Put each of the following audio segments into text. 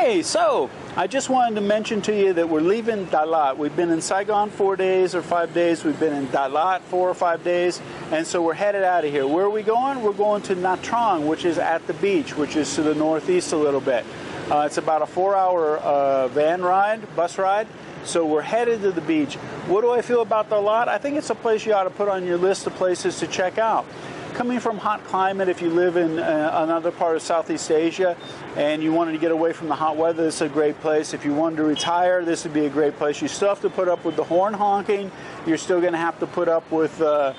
Okay, so I just wanted to mention to you that we're leaving Dalat. We've been in Saigon 4 days or 5 days. We've been in Dalat 4 or 5 days. And so we're headed out of here. Where are we going? We're going to Nha Trang, which is at the beach, which is to the northeast a little bit. It's about a 4-hour bus ride. So we're headed to the beach. What do I feel about Dalat? I think it's a place you ought to put on your list of places to check out. Coming from hot climate, if you live in another part of Southeast Asia and you wanted to get away from the hot weather, this is a great place. If you wanted to retire, this would be a great place. You still have to put up with the horn honking. You're still going to have to put up with the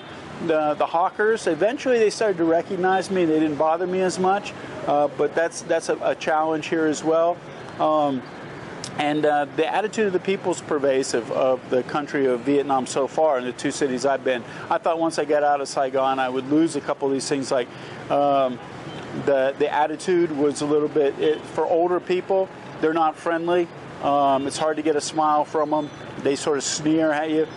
hawkers. Eventually they started to recognize me. They didn't bother me as much, but that's a challenge here as well. And the attitude of the people is pervasive of the country of Vietnam so far in the 2 cities I've been. I thought once I got out of Saigon I would lose a couple of these things, like the attitude was a little bit, for older people, they're not friendly. It's hard to get a smile from them. They sort of sneer at you.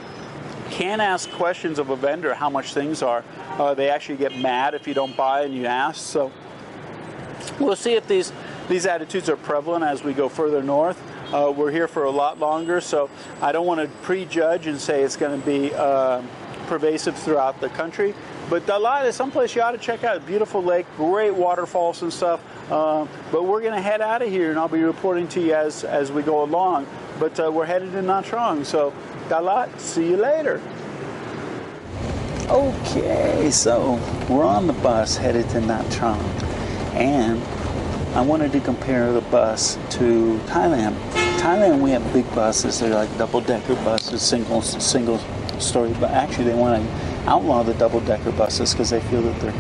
Can't ask questions of a vendor how much things are. They actually get mad if you don't buy and you ask. So we'll see if these attitudes are prevalent as we go further north. We're here for a lot longer, so I don't want to prejudge and say it's going to be pervasive throughout the country. But Dalat is someplace you ought to check out. Beautiful lake, great waterfalls and stuff. But we're going to head out of here, and I'll be reporting to you as we go along. But we're headed to Nha Trang, so Dalat, see you later. Okay, so we're on the bus headed to Nha Trang, and I wanted to compare the bus to Thailand. Thailand, we have big buses. They're like double-decker buses, single story. But actually, they want to outlaw the double-decker buses because they feel that they're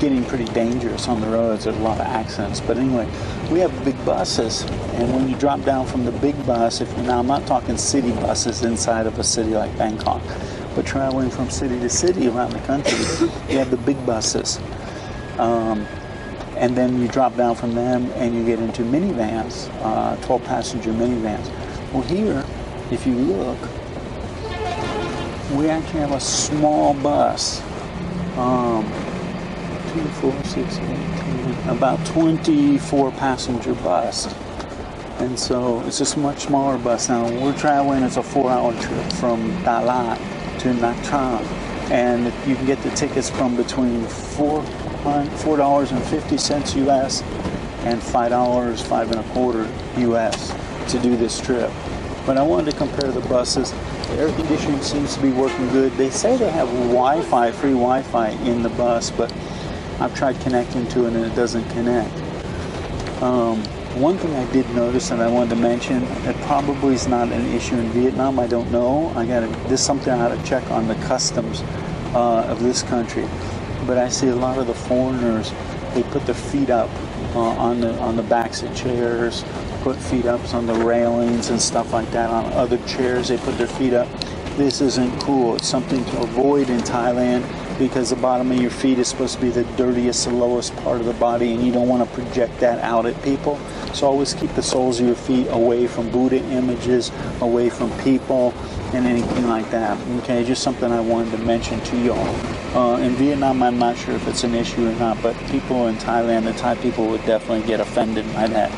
getting pretty dangerous on the roads. There's a lot of accidents. But anyway, we have big buses, and when you drop down from the big bus, now I'm not talking city buses inside of a city like Bangkok, but traveling from city to city around the country, you have the big buses. And then you drop down from them and you get into minivans, 12-passenger minivans. Well, here, if you look, we actually have a small bus, 2, 4, 6, 8, 10, about 24-passenger bus. And so it's just a much smaller bus. Now, we're traveling, it's a 4-hour trip from Dalat to Nha Trang. And you can get the tickets from between $4.50 US and $5.25 US to do this trip. But I wanted to compare the buses. The air conditioning seems to be working good. They say they have Wi-Fi, free Wi-Fi in the bus, but I've tried connecting to it and it doesn't connect. One thing I did notice and I wanted to mention, it probably is not an issue in Vietnam, I don't know. This is something I ought to check on the customs of this country. But I see a lot of the foreigners, they put their feet up on the backs of chairs, put feet ups on the railings and stuff like that. On other chairs, they put their feet up. This isn't cool. It's something to avoid in Thailand because the bottom of your feet is supposed to be the dirtiest, the lowest part of the body, and you don't want to project that out at people. So always keep the soles of your feet away from Buddha images, away from people, and anything like that. Okay, just something I wanted to mention to y'all. In Vietnam, I'm not sure if it's an issue or not, but people in Thailand, the Thai people would definitely get offended by that.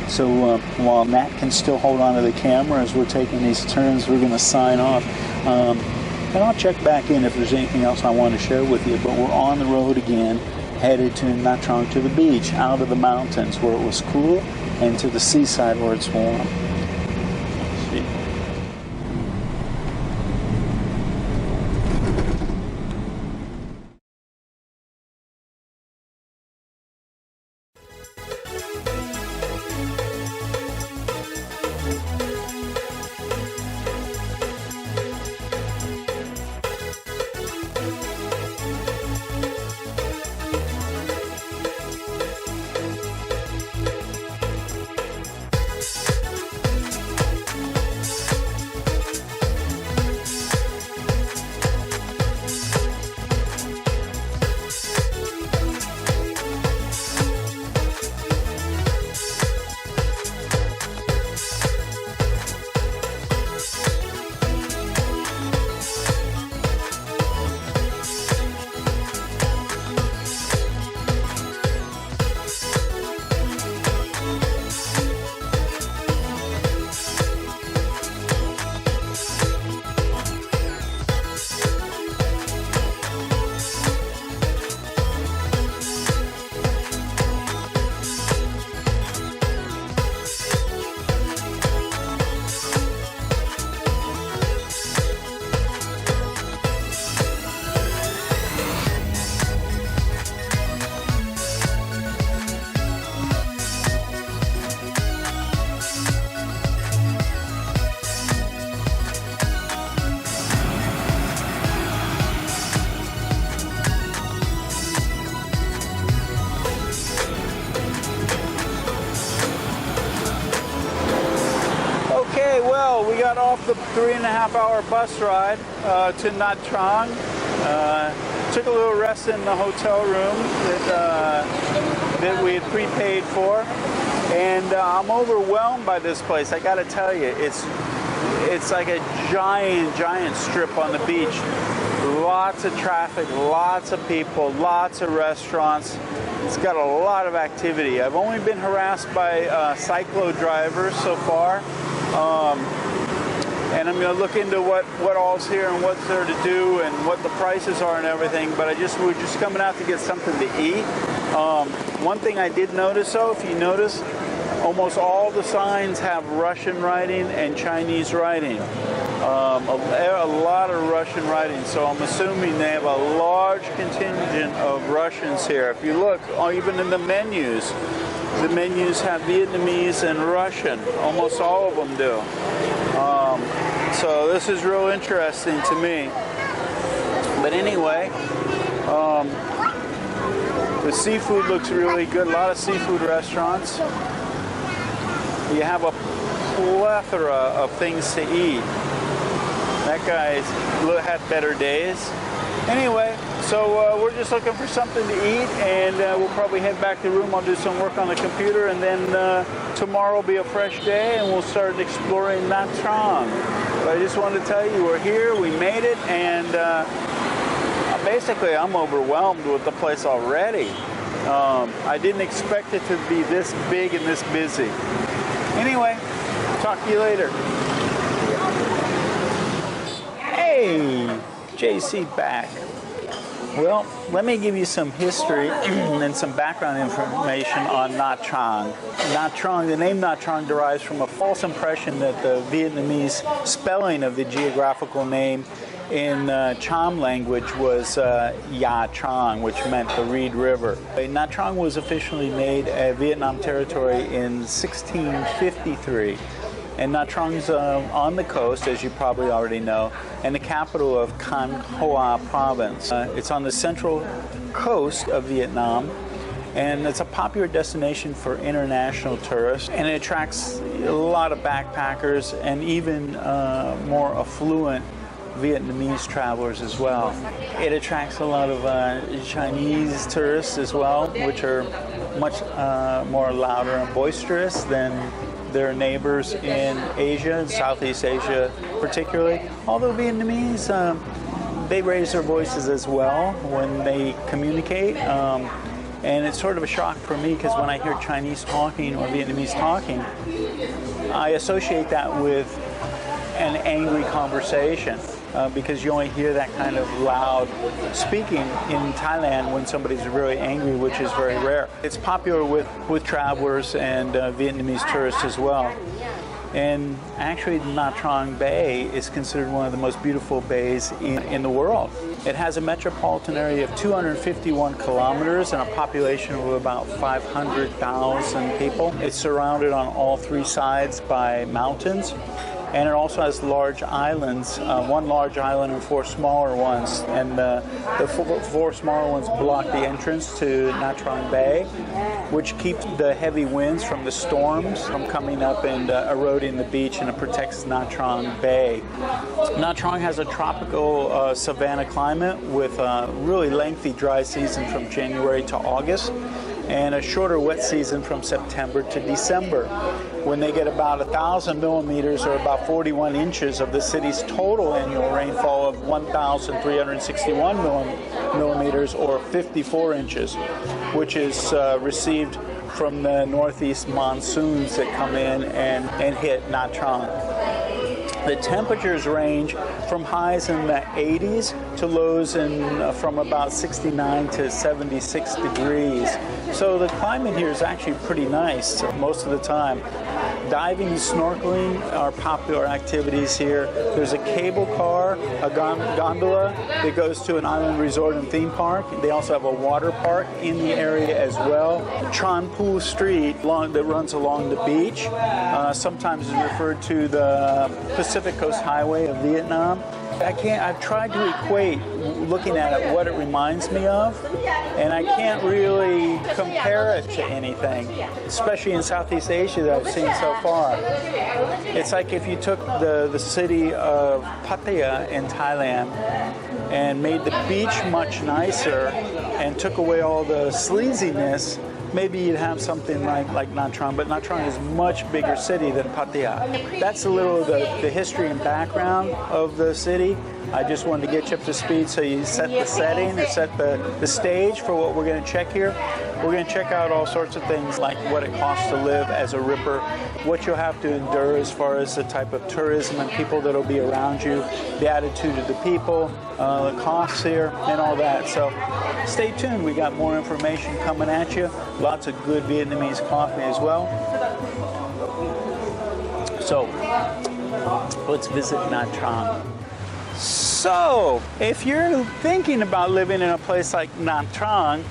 So while Matt can still hold on to the camera as we're taking these turns, we're going to sign off. And I'll check back in if there's anything else I want to share with you. But we're on the road again, headed to Nha Trang, to the beach, out of the mountains where it was cool, and to the seaside where it's warm. See. the 3.5-hour bus ride to Nha Trang. Took a little rest in the hotel room that we had prepaid for, and I'm overwhelmed by this place. I got to tell you, it's like a giant strip on the beach. Lots of traffic, lots of people, lots of restaurants. It's got a lot of activity. I've only been harassed by cyclo drivers so far. And I'm going to look into what all's here and what's there to do and what the prices are and everything. But we're just coming out to get something to eat. One thing I did notice, though, if you notice, almost all the signs have Russian writing and Chinese writing. A lot of Russian writing, so I'm assuming they have a large contingent of Russians here. If you look, even in the menus have Vietnamese and Russian. Almost all of them do. So this is real interesting to me. But anyway, the seafood looks really good. A lot of seafood restaurants. You have a plethora of things to eat. That guy's had better days. Anyway, so we're just looking for something to eat, and we'll probably head back to the room. I'll do some work on the computer, and then tomorrow will be a fresh day, and we'll start exploring Nha Trang. But I just wanted to tell you, we're here, we made it, and basically I'm overwhelmed with the place already. I didn't expect it to be this big and this busy. Anyway, talk to you later. Hey, JC back. Well, let me give you some history and some background information on Nha Trang. Nha Trang, the name Nha Trang derives from a false impression that the Vietnamese spelling of the geographical name in Cham language was Nha Trang, which meant the Reed River. Nha Trang was officially made a Vietnam territory in 1653. And Nha Trang's on the coast, as you probably already know, and the capital of Khánh Hòa Province. It's on the central coast of Vietnam, and it's a popular destination for international tourists, and it attracts a lot of backpackers and even more affluent Vietnamese travelers as well. It attracts a lot of Chinese tourists as well, which are much more louder and boisterous than their neighbors in Asia, and Southeast Asia particularly. Although Vietnamese, they raise their voices as well when they communicate. And it's sort of a shock for me, because when I hear Chinese talking or Vietnamese talking, I associate that with an angry conversation. Because you only hear that kind of loud speaking in Thailand when somebody's really angry, which is very rare. It's popular with travelers and Vietnamese tourists as well. And actually, Nha Trang Bay is considered one of the most beautiful bays in the world. It has a metropolitan area of 251 kilometers and a population of about 500,000 people. It's surrounded on all three sides by mountains. And it also has large islands, one large island and four smaller ones. And the four smaller ones block the entrance to Nha Trang Bay, which keeps the heavy winds from the storms from coming up and eroding the beach, and it protects Nha Trang Bay. Nha Trang has a tropical savanna climate with a really lengthy dry season from January to August, and a shorter wet season from September to December, when they get about 1,000 millimeters, or about 41 inches of the city's total annual rainfall of 1,361 millimeters, or 54 inches, which is received from the northeast monsoons that come in and hit Nha Trang. The temperatures range from highs in the 80s to lows from about 69 to 76 degrees. So the climate here is actually pretty nice most of the time. Diving and snorkeling are popular activities here. There's a cable car, a gondola that goes to an island resort and theme park. They also have a water park in the area as well. Tran Phu Street that runs along the beach, sometimes is referred to the Pacific Coast Highway of Vietnam. I've tried to equate, looking at it, what it reminds me of. and I can't really compare it to anything, especially in Southeast Asia that I've seen so far. It's like if you took the city of Pattaya in Thailand and made the beach much nicer and took away all the sleaziness, maybe you'd have something like Nha Trang, but Nha Trang is a much bigger city than Pattaya. That's a little of the history and background of the city. I just wanted to get you up to speed so you set the setting and set the stage for what we're going to check here. We're going to check out all sorts of things like what it costs to live as a ripper, what you'll have to endure as far as the type of tourism and people that will be around you, the attitude of the people, the costs here, and all that. So stay tuned. We got more information coming at you. Lots of good Vietnamese coffee as well. So let's visit Nha Trang. So, if you're thinking about living in a place like Nha Trang,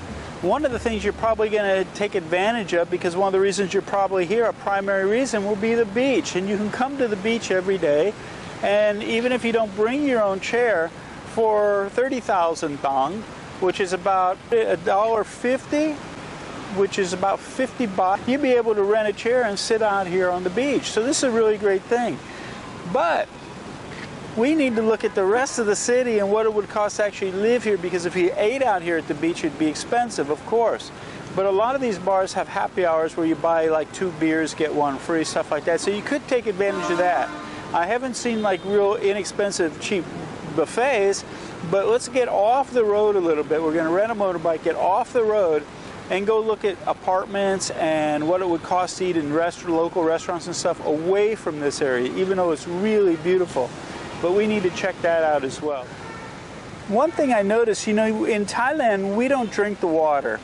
one of the things you're probably going to take advantage of, because one of the reasons you're probably here, a primary reason, will be the beach. And you can come to the beach every day, and even if you don't bring your own chair, for 30,000 dong, which is about $1.50, which is about 50 baht, you'll be able to rent a chair and sit out here on the beach. So this is a really great thing. But we need to look at the rest of the city and what it would cost to actually live here, because if you ate out here at the beach, it'd be expensive, of course. But a lot of these bars have happy hours where you buy like 2 beers, get 1 free, stuff like that. So you could take advantage of that. I haven't seen like real inexpensive, cheap buffets, but let's get off the road a little bit. We're going to rent a motorbike, get off the road, and go look at apartments and what it would cost to eat in local restaurants and stuff away from this area, even though it's really beautiful. But we need to check that out as well. One thing I noticed, you know, in Thailand, we don't drink the water.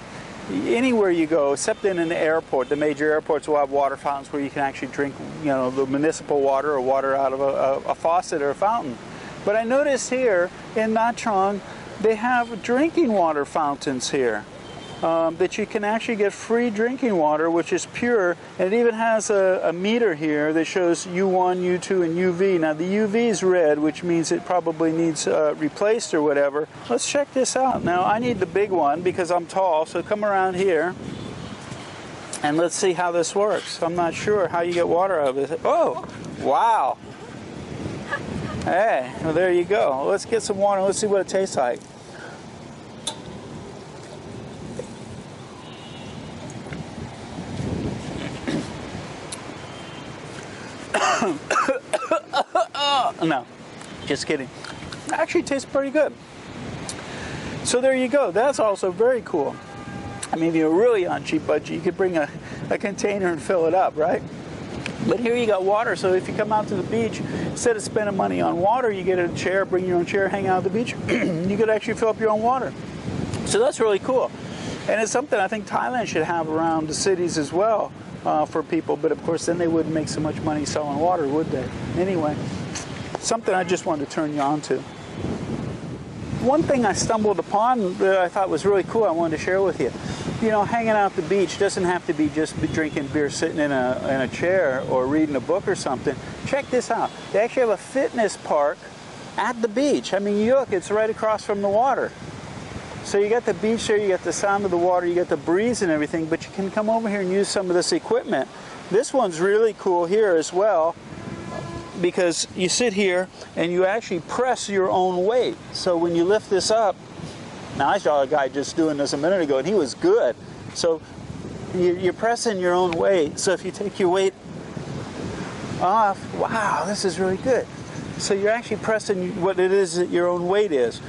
Anywhere you go, except in an airport, the major airports will have water fountains where you can actually drink, you know, the municipal water or water out of a faucet or a fountain. But I noticed here in Nha Trang, they have drinking water fountains here. That you can actually get free drinking water, which is pure, and it even has a meter here that shows U1, U2, and UV. Now the UV is red, which means it probably needs replaced or whatever. Let's check this out. Now I need the big one because I'm tall, so come around here and let's see how this works. I'm not sure how you get water out of it. Oh, wow. Hey, well, there you go. Let's get some water. Let's see what it tastes like. No, just kidding. Actually tastes pretty good. So there you go. That's also very cool. I mean, if you're really on cheap budget, you could bring a container and fill it up, right? But here you got water, so if you come out to the beach, instead of spending money on water, you get a chair, bring your own chair, hang out at the beach. You could actually fill up your own water. So that's really cool. And it's something I think Thailand should have around the cities as well. For people, but of course then they wouldn't make so much money selling water, would they? Anyway, something I just wanted to turn you on to. One thing I stumbled upon that I thought was really cool, I wanted to share with you. You know, hanging out at the beach doesn't have to be just drinking beer, sitting in a chair or reading a book or something. Check this out. They actually have a fitness park at the beach. I mean, you look, it's right across from the water. So you got the beach there, you got the sound of the water, you got the breeze and everything, but you can come over here and use some of this equipment. This one's really cool here as well, because you sit here and you actually press your own weight. So when you lift this up, now I saw a guy just doing this a minute ago and he was good. So you're pressing your own weight. So if you take your weight off, wow, this is really good. So you're actually pressing what it is that your own weight is.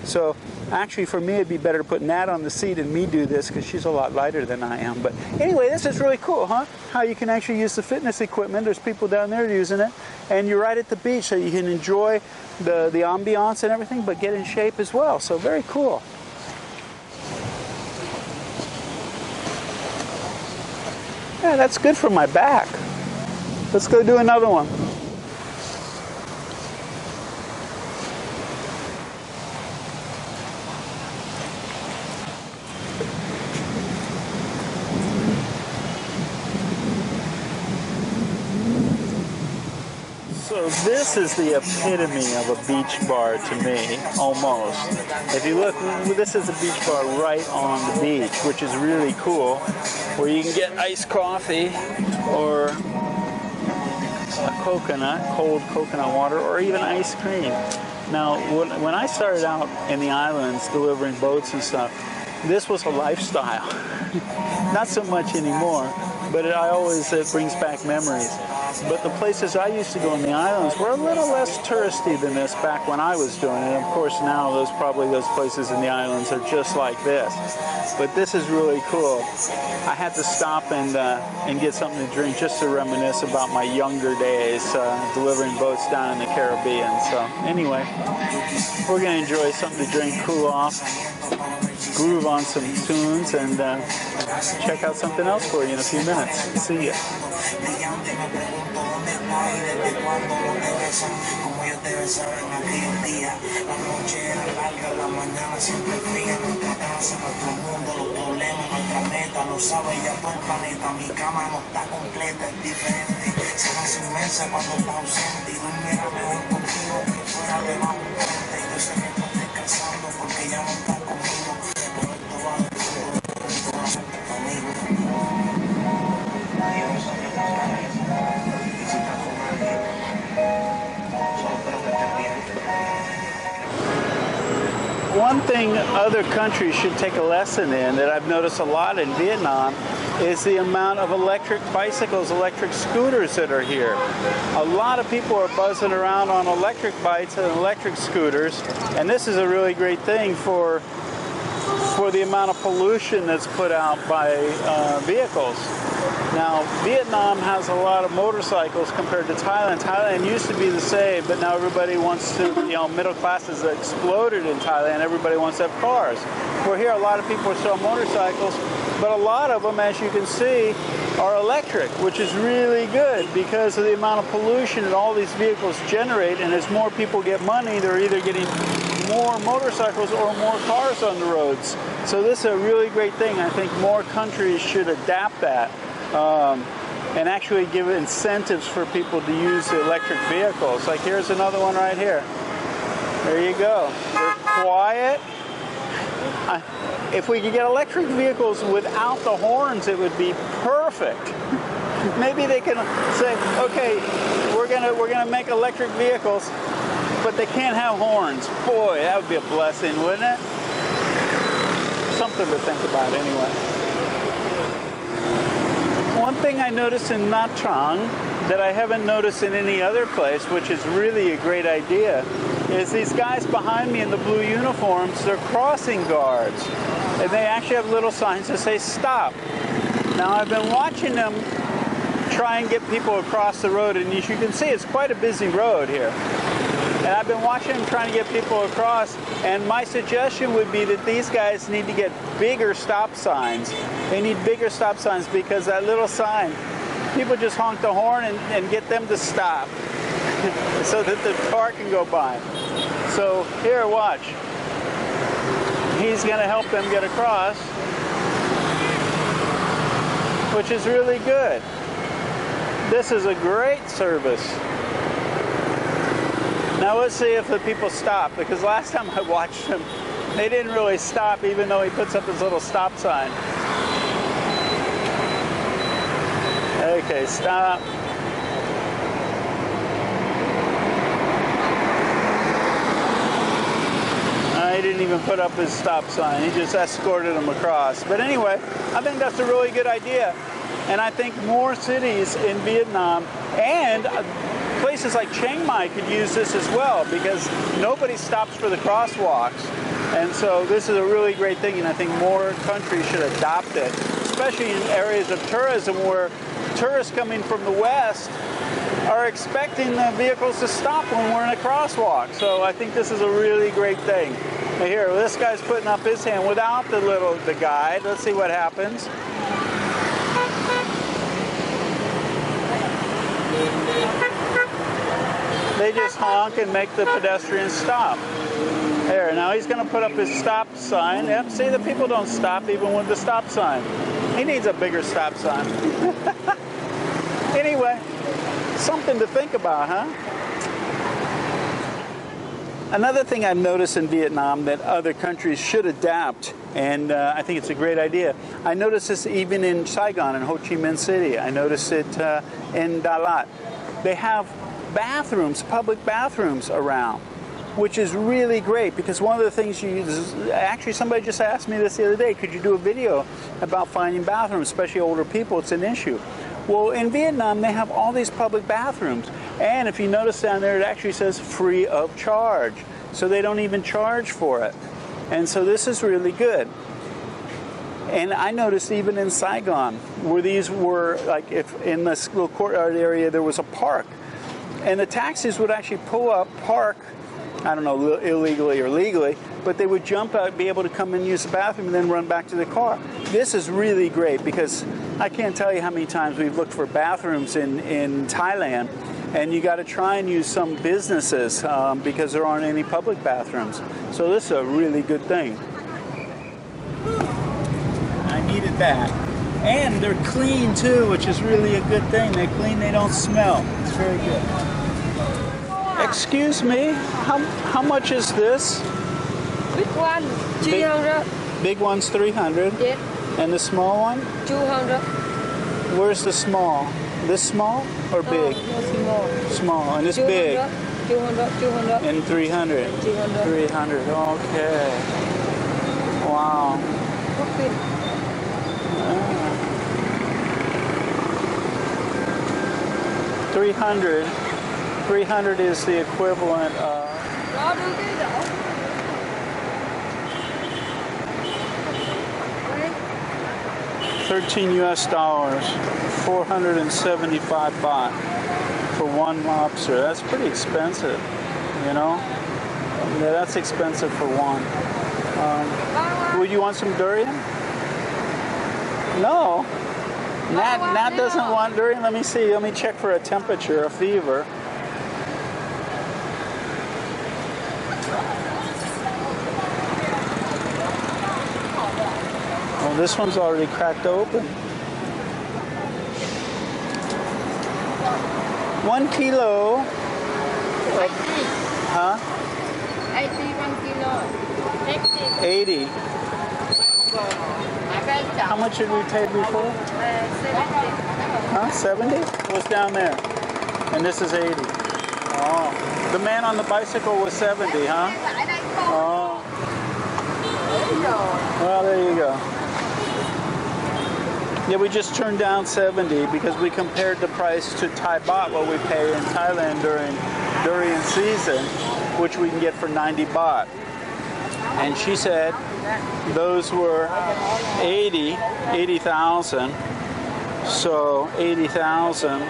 So actually, for me, it'd be better to put Nat on the seat and me do this because she's a lot lighter than I am. But anyway, this is really cool, huh? How you can actually use the fitness equipment. There's people down there using it. And you're right at the beach, so you can enjoy the ambiance and everything, but get in shape as well. So very cool. Yeah, that's good for my back. Let's go do another one. So this is the epitome of a beach bar to me, almost. If you look, this is a beach bar right on the beach, which is really cool, where you can get iced coffee or a coconut, cold coconut water, or even ice cream. Now, when I started out in the islands delivering boats and stuff, this was a lifestyle. Not so much anymore, but it brings back memories. But the places I used to go in the islands were a little less touristy than this back when I was doing it. Of course, now those places in the islands are just like this. But this is really cool. I had to stop and get something to drink just to reminisce about my younger days delivering boats down in the Caribbean. So anyway, we're going to enjoy something to drink, cool off, groove on some tunes, and check out something else for you in a few minutes. See ya. One thing other countries should take a lesson in that I've noticed a lot in Vietnam is the amount of electric bicycles, electric scooters that are here. A lot of people are buzzing around on electric bikes and electric scooters, and this is a really great thing for the amount of pollution that's put out by vehicles. Now, Vietnam has a lot of motorcycles compared to Thailand. Thailand used to be the same, but now everybody wants to, middle class has exploded in Thailand. Everybody wants to have cars. Where here, a lot of people are still on motorcycles, but a lot of them, as you can see, are electric, which is really good because of the amount of pollution that all these vehicles generate. And as more people get money, they're either getting more motorcycles or more cars on the roads. So this is a really great thing. I think more countries should adapt that and actually give incentives for people to use the electric vehicles. Like here's another one right here. There you go. They're quiet. If we could get electric vehicles without the horns, it would be perfect. Maybe they can say, okay, we're gonna make electric vehicles, but they can't have horns. Boy, that would be a blessing, wouldn't it? Something to think about anyway. One thing I noticed in Nha Trang that I haven't noticed in any other place, which is really a great idea, is these guys behind me in the blue uniforms, they're crossing guards. And they actually have little signs that say stop. Now I've been watching them try and get people across the road, and as you can see, it's quite a busy road here. And I've been watching them trying to get people across, and my suggestion would be that these guys need to get bigger stop signs. They need bigger stop signs because that little sign, people just honk the horn and get them to stop so that the car can go by. So here, watch. He's going to help them get across, which is really good. This is a great service. Now let's see if the people stop, because last time I watched them, they didn't really stop even though he puts up his little stop sign. Okay, stop. He didn't even put up his stop sign. He just escorted them across. But anyway, I think that's a really good idea. And I think more cities in Vietnam and places like Chiang Mai could use this as well, because nobody stops for the crosswalks. And so this is a really great thing, and I think more countries should adopt it, especially in areas of tourism where tourists coming from the West are expecting the vehicles to stop when we're in a crosswalk. So I think this is a really great thing. Here, this guy's putting up his hand without the guide. Let's see what happens. They just honk and make the pedestrians stop. There, now he's going to put up his stop sign. Yep, see, the people don't stop even with the stop sign. He needs a bigger stop sign. Anyway, something to think about, huh? Another thing I've noticed in Vietnam that other countries should adapt, and I think it's a great idea. I noticed this even in Saigon and Ho Chi Minh City. I noticed it in Dalat. They have bathrooms, public bathrooms around, which is really great because one of the things you use, actually somebody just asked me this the other day, could you do a video about finding bathrooms, especially older people, it's an issue. Well, in Vietnam, they have all these public bathrooms. And if you notice down there, it actually says free of charge. So they don't even charge for it. And so this is really good. And I noticed even in Saigon, where these were, like if in this little courtyard area, there was a park. And the taxis would actually pull up, park, I don't know, illegally or legally, but they would jump out, be able to come and use the bathroom and then run back to the car. This is really great because I can't tell you how many times we've looked for bathrooms in Thailand, and you got to try and use some businesses because there aren't any public bathrooms. So this is a really good thing. I needed that. And they're clean too, which is really a good thing. They're clean, they don't smell. It's very good. Excuse me, how much is this? Big one, 300. Big one's 300. Yes. And the small one? 200. Where's the small? This small or big? No, small. Small, and it's 200, big. 200, 200. And 300. 300. 300. Okay. Wow. Okay. 300. 300 is the equivalent of 13 US dollars, 475 baht for one lobster. That's pretty expensive, you know? Yeah, that's expensive for one. Would you want some durian? No. Nat doesn't want durian. Let me see. Let me check for a temperature, a fever. Well, this one's already cracked open. 1 kilo. 80. Huh? 80, 1 kilo. 80. How much did we pay before? 70. Huh? 70? It was down there. And this is 80. Oh. The man on the bicycle was 70, huh? Oh. Well, there you go. Yeah, we just turned down 70 because we compared the price to Thai baht, what we pay in Thailand during durian season, which we can get for 90 baht. And she said those were 80,000. So 80,000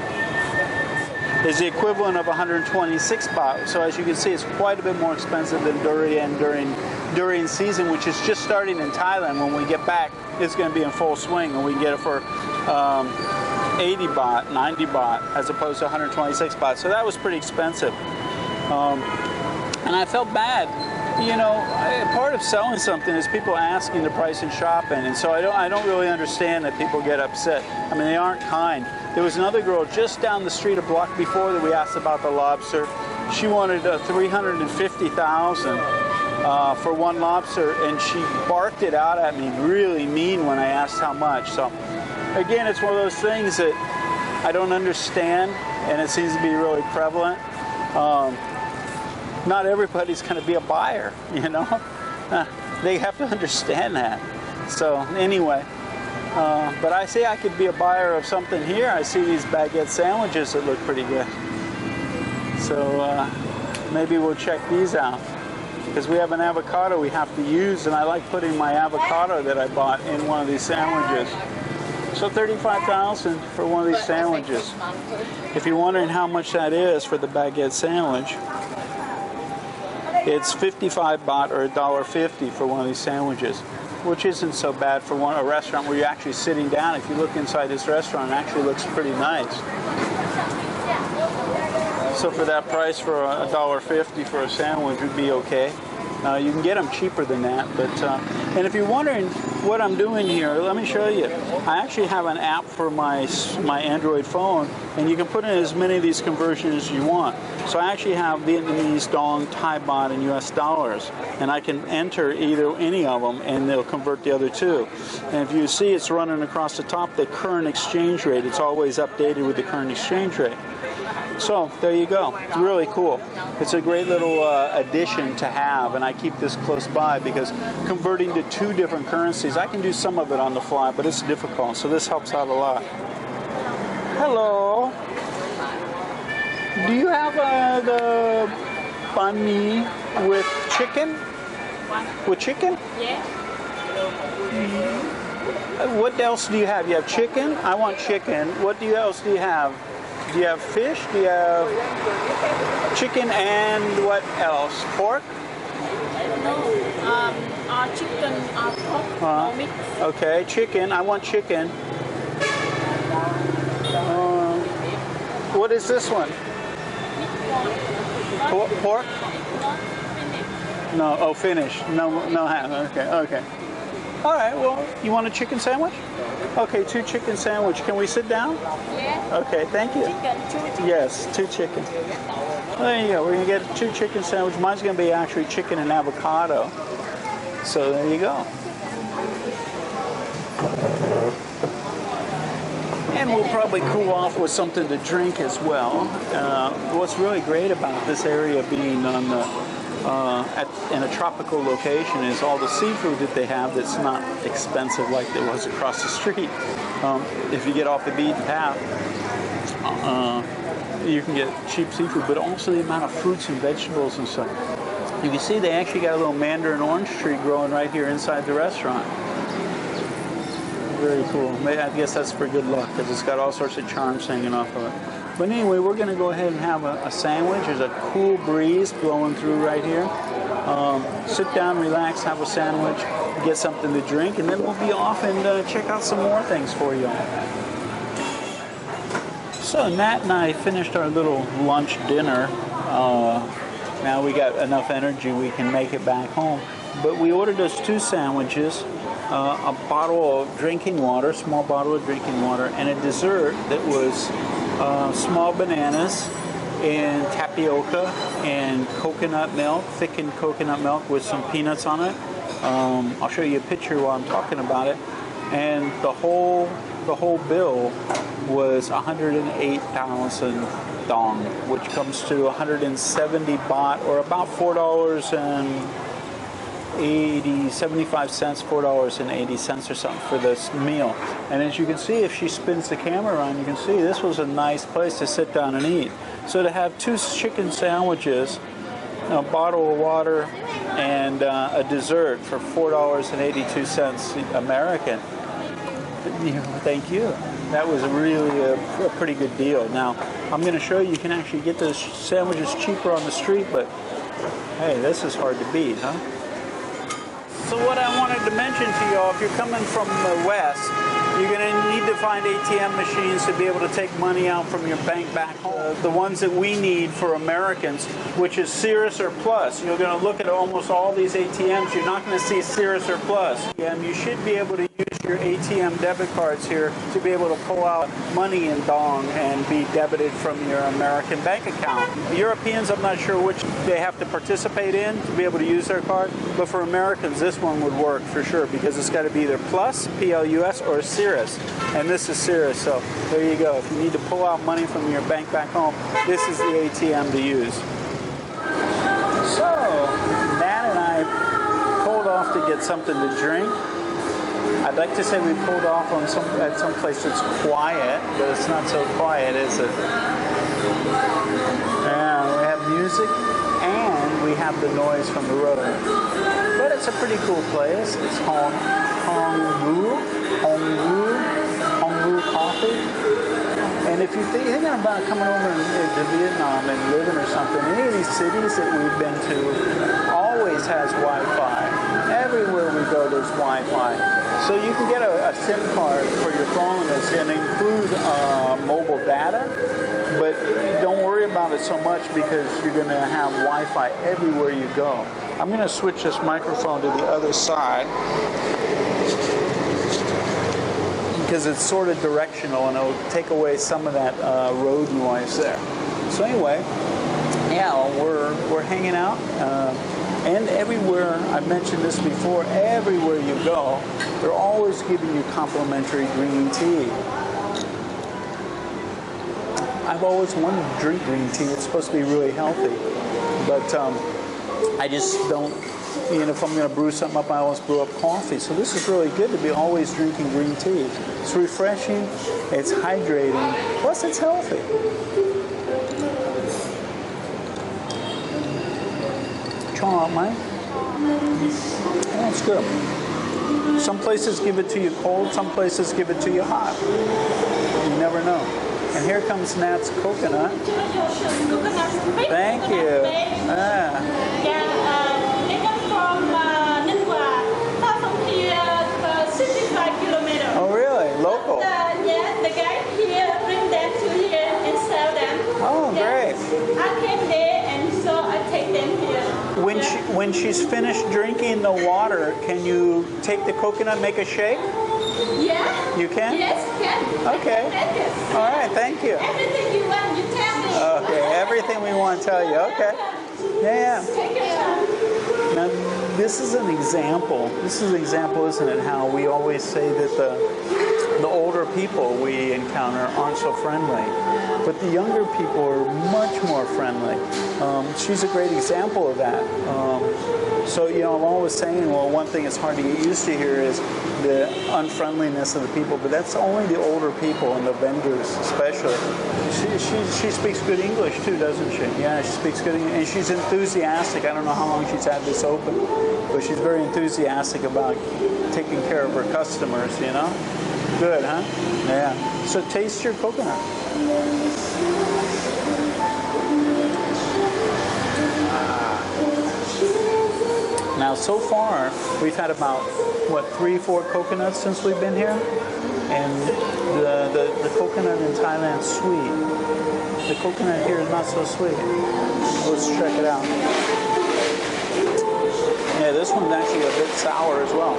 is the equivalent of 126 baht. So as you can see, it's quite a bit more expensive than durian during durian season, which is just starting in Thailand. When we get back, it's going to be in full swing, and we get it for 80 baht, 90 baht, as opposed to 126 baht. So that was pretty expensive. And I felt bad. You know, part of selling something is people asking the price and shopping, and so I don't really understand that people get upset. I mean, they aren't kind. There was another girl just down the street a block before that we asked about the lobster. She wanted 350,000 for one lobster, and she barked it out at me really mean when I asked how much. So again, it's one of those things that I don't understand, and it seems to be really prevalent. Not everybody's going to be a buyer, you know. They have to understand that. So anyway, but I say I could be a buyer of something here. I see these baguette sandwiches that look pretty good. So maybe we'll check these out. Because we have an avocado we have to use, and I like putting my avocado that I bought in one of these sandwiches. So 35,000 for one of these sandwiches. If you're wondering how much that is for the baguette sandwich, it's 55 baht or $1.50 for one of these sandwiches, which isn't so bad for a restaurant where you're actually sitting down. If you look inside this restaurant, it actually looks pretty nice. So for that price, for $1.50 for a sandwich would be okay. You can get them cheaper than that, but and if you're wondering what I'm doing here, let me show you. I actually have an app for my Android phone, and you can put in as many of these conversions as you want. So I actually have Vietnamese dong, Thai baht, and US dollars, and I can enter any of them, and they'll convert the other two. And if you see, it's running across the top the current exchange rate. It's always updated with the current exchange rate. So there you go. It's really cool. It's a great little addition to have, and I keep this close by because converting to two different currencies, I can do some of it on the fly, but it's difficult. So this helps out a lot. Hello. Do you have the banh mi with chicken? With chicken? Yeah. What else do you have? You have chicken? I want chicken. What else do you have? Do you have fish? Do you have chicken and what else? Pork? No. Chicken, pork, no mix. Okay, chicken. I want chicken. What is this one? Pork? No. Oh, finish. No ham. Okay. All right. Well, you want a chicken sandwich? Okay, 2 chicken sandwich. Can we sit down? Yeah. Okay, thank you. Chicken, 2 chicken. Yes, 2 chicken. There you go. We're gonna get 2 chicken sandwich. Mine's gonna be actually chicken and avocado. So there you go. And we'll probably cool off with something to drink as well. What's really great about this area being on the in a tropical location is all the seafood that they have that's not expensive like it was across the street. If you get off the beaten path, you can get cheap seafood, but also the amount of fruits and vegetables and stuff. You can see they actually got a little mandarin orange tree growing right here inside the restaurant. Very cool. I guess that's for good luck because it's got all sorts of charms hanging off of it. But anyway, we're going to go ahead and have a sandwich. There's a cool breeze blowing through right here. Sit down, relax, have a sandwich, get something to drink, and then we'll be off and check out some more things for you. So Nat and I finished our little lunch dinner. Now we got enough energy we can make it back home. But we ordered us 2 sandwiches, a bottle of drinking water, small bottle of drinking water, and a dessert that was small bananas and tapioca and coconut milk, thickened coconut milk with some peanuts on it. I'll show you a picture while I'm talking about it. And the whole bill was 108,000 dong, which comes to 170 baht, or about $4.75 or something for this meal. And as you can see, if she spins the camera around, you can see this was a nice place to sit down and eat. So to have 2 chicken sandwiches, a bottle of water, and a dessert for $4.82 American. Thank you. That was really a pretty good deal. Now, I'm going to show you can actually get those sandwiches cheaper on the street, but hey, this is hard to beat, huh? So what I wanted to mention to y'all, if you're coming from the west, you're going to need to find ATM machines to be able to take money out from your bank back home. The ones that we need for Americans, which is Cirrus or Plus. You're going to look at almost all these ATMs. You're not going to see Cirrus or Plus. And you should be able to use your ATM debit cards here to be able to pull out money in dong and be debited from your American bank account. Europeans, I'm not sure which they have to participate in to be able to use their card, but for Americans, this one would work for sure because it's got to be either Plus, Plus, or Cirrus. And this is Cirrus, so there you go. If you need to pull out money from your bank back home, this is the ATM to use. So, Nat and I pulled off to get something to drink. I'd like to say we pulled off on at some place that's quiet, but it's not so quiet, is it? Yeah, we have music and we have the noise from the road. But it's a pretty cool place. It's called Hongwu Coffee. And if you're thinking about coming over to Vietnam and living or something, any of these cities that we've been to always has Wi-Fi. Everywhere we go, there's Wi-Fi. So you can get a SIM card for your phone that's going to include mobile data But don't worry about it so much because you're going to have Wi-Fi everywhere you go. I'm going to switch this microphone to the other side because it's sort of directional and it'll take away some of that road noise there. So anyway, yeah, we're hanging out. And everywhere, I've mentioned this before, everywhere you go, they're always giving you complimentary green tea. I've always wanted to drink green tea. It's supposed to be really healthy. But I just don't, if I'm going to brew something up, I always brew up coffee. So this is really good to be always drinking green tea. It's refreshing, it's hydrating, plus it's healthy. Mate. That's good. Some places give it to you cold, some places give it to you hot. You never know. And here comes Nat's coconut. Thank you. Ah. They come from far from here, 65 kilometers. Oh, really? Local? The guy here bring them to here and sell them. Oh, great. I came there and so I take them here. When she's finished drinking the water, can you take the coconut and make a shake? Yeah. You can? Yes, can. Okay. All right, thank you. Everything you want, you tell me. Okay, everything we want to tell you. Okay. Yeah. Take your time. Now, this is an example. This is an example, isn't it, how we always say that the older people we encounter aren't so friendly. But the younger people are much more friendly. She's a great example of that. So, I'm always saying, well, one thing it's hard to get used to here is the unfriendliness of the people, but that's only the older people and the vendors especially. She speaks good English too, doesn't she? Yeah, she speaks good English, and she's enthusiastic. I don't know how long she's had this open, but she's very enthusiastic about taking care of her customers, Good, huh? Yeah. So taste your coconut. Now, so far, we've had about, 3-4 coconuts since we've been here? And the coconut in Thailand is sweet. The coconut here is not so sweet. Let's check it out. Yeah, this one's actually a bit sour as well.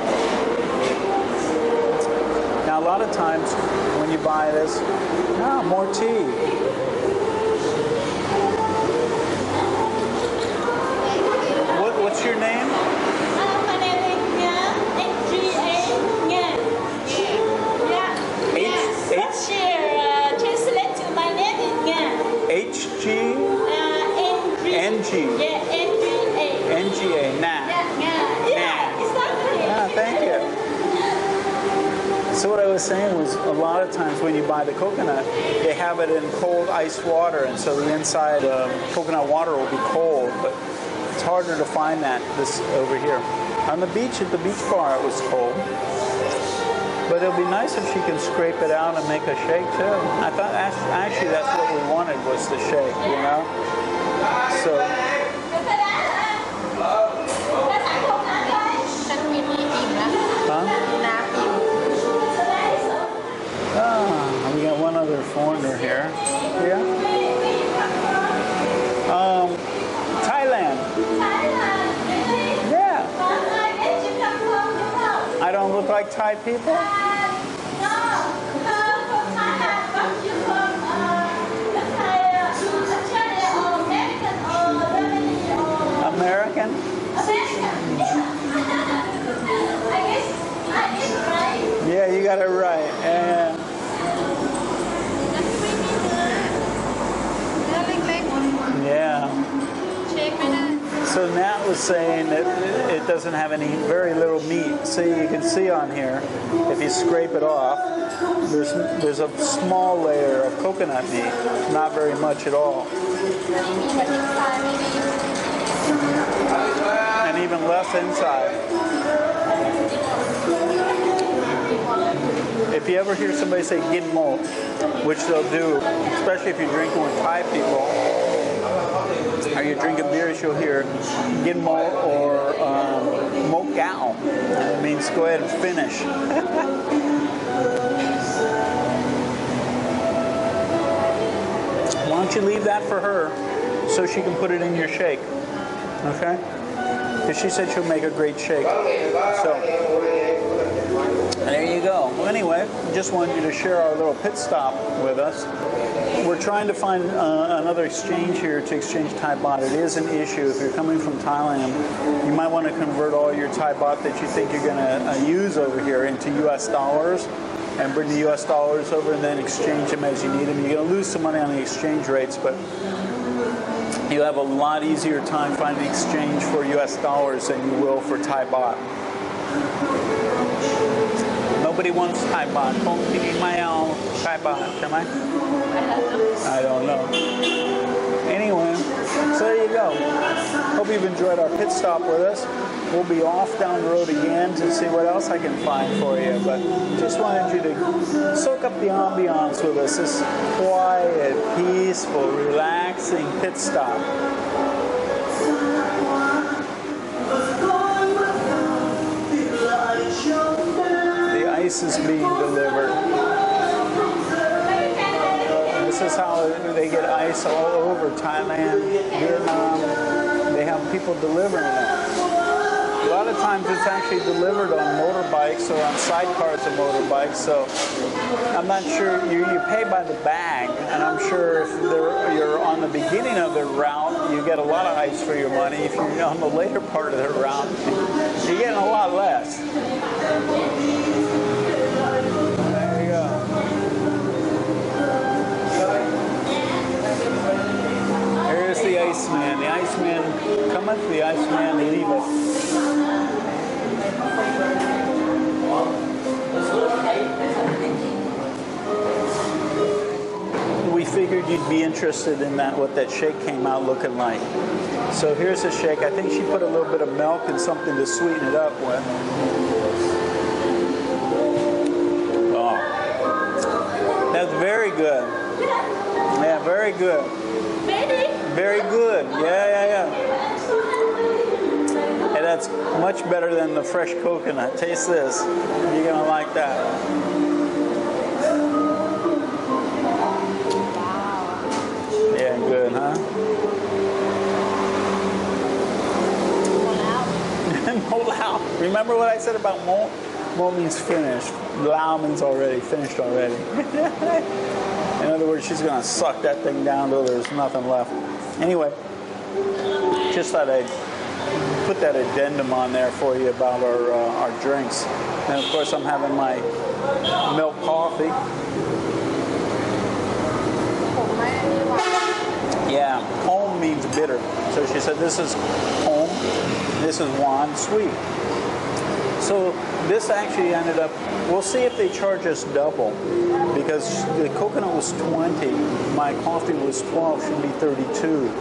Now, a lot of times when you buy this, more tea. What's your name? My name is Nha. Translate to my name is Nha. H-G? N-G. Yeah, N-G-A. N-G-A. Nah. Yeah, exactly. Thank you. So what I was saying was a lot of times when you buy the coconut, they have it in cold iced water, and so the inside of coconut water will be cold, but it's harder to find this over here. On the beach, at the beach bar, it was cold. But it'll be nice if she can scrape it out and make a shake too. I thought actually that's what we wanted was the shake, So. We got one other foreigner here. Yeah. Thailand. Yeah. I don't look like Thai people? American? Yeah, you got it right. Yeah. Yeah. So Nat was saying that it doesn't have very little meat. See, you can see on here, if you scrape it off, there's a small layer of coconut meat, not very much at all. And even less inside. If you ever hear somebody say gin malt, which they'll do, especially if you're drinking with Thai people, or you're drinking beers, you'll hear gin malt or mok gao. It means go ahead and finish. don't you leave that for her so she can put it in your shake, okay? Because she said she'll make a great shake. So there you go. Well, anyway, just wanted you to share our little pit stop with us. We're trying to find another exchange here to exchange Thai baht. It is an issue. If you're coming from Thailand, you might want to convert all your Thai baht that you think you're going to use over here into U.S. dollars and bring the U.S. dollars over and then exchange them as you need them. You're going to lose some money on the exchange rates, but you'll have a lot easier time finding exchange for U.S. dollars than you will for Thai baht. Nobody wants Thai baht. Thai baht, am I? I don't know. Anyway, so there you go. Hope you've enjoyed our pit stop with us. We'll be off down the road again to see what else I can find for you. But just wanted you to soak up the ambiance with us. This quiet, peaceful, relaxing pit stop. The ice is being delivered. This is how they get ice all over Thailand, Vietnam. They have people delivering it. A lot of times it's actually delivered on motorbikes or on sidecars of motorbikes, so I'm not sure. You pay by the bag, and I'm sure if you're on the beginning of the route, you get a lot of ice for your money. If you're on the later part of the route, you're getting a lot less. Here's the Iceman. The Iceman cometh, the Iceman leaveth. We figured you'd be interested in that, what that shake came out looking like. So here's a shake. I think she put a little bit of milk and something to sweeten it up with. Oh, that's very good. Yeah, very good. Very good. Yeah. And that's much better than the fresh coconut. Taste this. You're going to like that. Yeah, good, huh? Mo lao. Remember what I said about mo? Mo means finished. Lao means already. Finished already. In other words, she's going to suck that thing down till there's nothing left. Anyway, just thought I'd put that addendum on there for you about our drinks. And of course, I'm having my milk coffee. Yeah, home means bitter. So she said this is home, this is wan sweet. So this actually ended up, we'll see if they charge us double, because the coconut was 20, my coffee was 12, should be 32.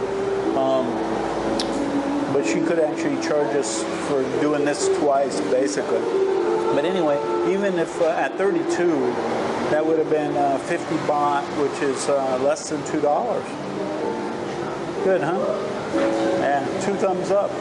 But she could actually charge us for doing this twice, basically. But anyway, even if at 32, that would have been 50 baht, which is less than $2. Good, huh? Yeah, 2 thumbs up.